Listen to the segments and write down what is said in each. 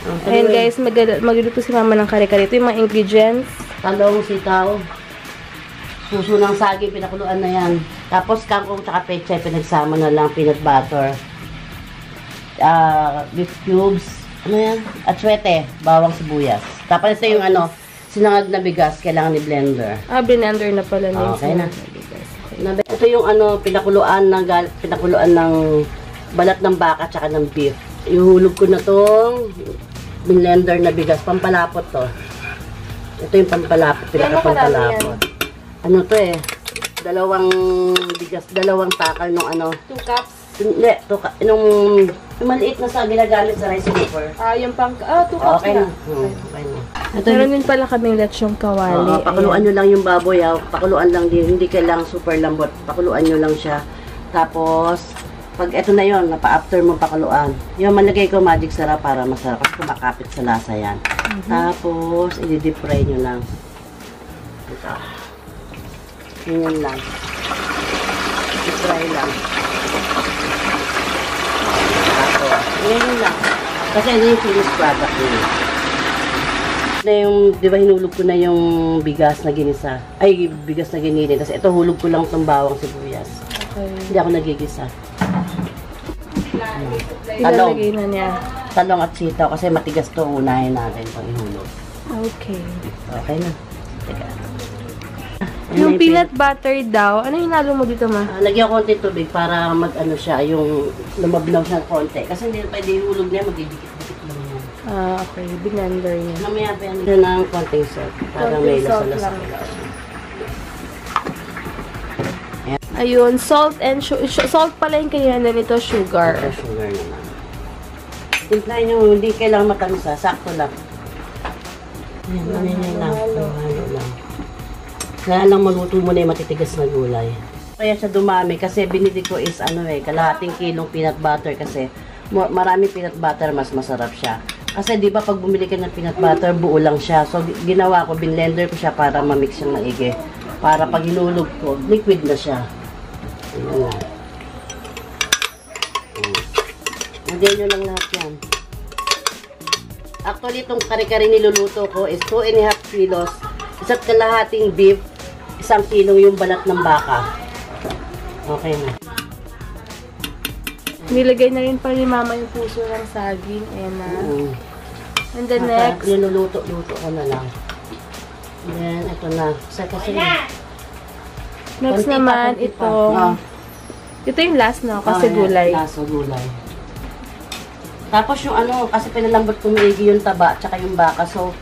Ayan guys, magluluto si mama ng kare-kare. Ito yung mga ingredients. Talong, sitaw, suso ng saging, pinakuluan na yan. Tapos kangkong tsaka pechay, pinagsama na lang, peanut butter. Beef cubes, ano yan? Atsuete, bawang sibuyas. Tapos ito yung sinangag na bigas, kailangan ni blender. Blender na pala na okay na. Ito yung pinakuluan ng balat ng baka tsaka ng beef. Ihulog ko na tong blender na bigas, pampalapot to. Ito yung pampalapot, pinaka-pampalapot. Ano to dalawang bigas, dalawang takal nung 2 cups? Hindi, nung maliit na sa ginagamit sa rice cooker. Yung 2 cups okay na. Okay na. Meron din pala kaming lechong kawali. Pakuluan nyo lang yung baboy, pakuluan lang din, hindi kailangang super lambot. Pakuluan nyo lang siya. Tapos, pag eto na yon, napa-after mo pakuluan. Yung malagay ko magic sarap para masarap kasi kumakapit sa lasa yan. Tapos, i-deep fry nyo lang. Ito. Ganyan lang. Deep fry lang. Tapos, ganyan lang. Kasi ito yung finished product nyo. Na yung, di ba hinulog ko na yung bigas na ginisa. Ay, bigas na ginilin. Kasi ito hulog ko lang itong bawang sibuyas. Okay. Hindi ako nagigisa. Ilalagay na niya. Talong at sitaw kasi matigas to, unahin natin pang ihulog. Okay. Okay na. Teka. Yung peanut butter daw, ano hinalo mo dito, ma? Lagyan ko konti tubig para siya, yung lumabnaw siya konti. Kasi hindi pwede ihulog niya, magdidikit-dikit lang yan. Okay. Blender niya. Mamaya pa yan. Ito ng konting salt. Para may lasa-lasa. Ayun, salt and salt pala yung kailangan nito, sugar. Sugar naman. Timplahin nyo, hindi kailangan matamsa. Sakto lang. Ayan, lang. Halo lang. Kaya lang maluto mo na yung matitigas na gulay. Kaya siya dumami kasi binili ko is kalahating kilong peanut butter kasi maraming peanut butter mas masarap siya. Kasi di ba pag bumili ka ng peanut butter, buo lang siya. So ginawa ko, binlender ko siya para ma-mix siyang maigi. Para pag hinulog ko, liquid na siya. Ayan. Lagyan nyo lang lahat yan. Actually, itong kare-kare niluluto ko is 2.5 kilos. Isa't kalahating beef, 1 kilong yung balat ng baka. Okay na. Nilagay na rin pa ni mama yung puso ng saging. Ayan na. And the next. Niluluto-luto ko na lang. Then, ito na. Kasi next naman, itong ito yung last na, kasi gulay. Last gulay. Tapos yung kasi pinalambot ko maigi yung taba, tsaka yung baka. So,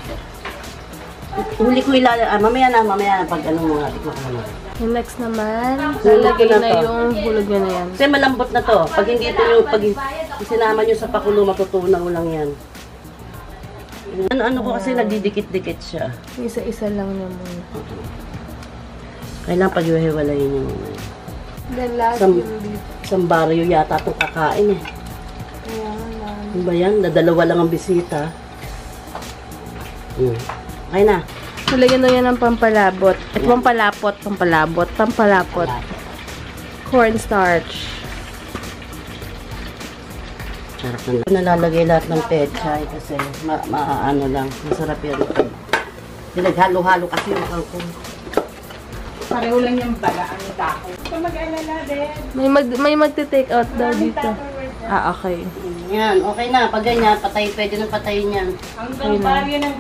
huli ko mamaya na, pag mga tikman ko na. Yung next naman, lalagay na yung hulog na yan. Kasi malambot na to. Pag hindi ito yung, pag sinama nyo sa pakulo, matutunaw lang yan. Ano ko kasi nagdidikit-dikit siya. Isa-isa lang naman. Kailangan pag-iwalayin nyo muna. Then last yung beef. Isang baryo yata itong kakain Ano ba yan? Dalawa lang ang bisita. Okay na. Nalagyan na yan ng pampalabot. At pampalapot. Cornstarch. Sarap na. Nalalagay lahat ng pechay kasi maano lang. Masarap yan. Pinaghalo-halo kasi yung kangkong. Pareho lang yung baga ang dako. Ito mag-alala din. May magte-take out daw dito. Okay. Yan, okay na. Pag ganyan, pwede nang patayin yan. Hanggang baryo ng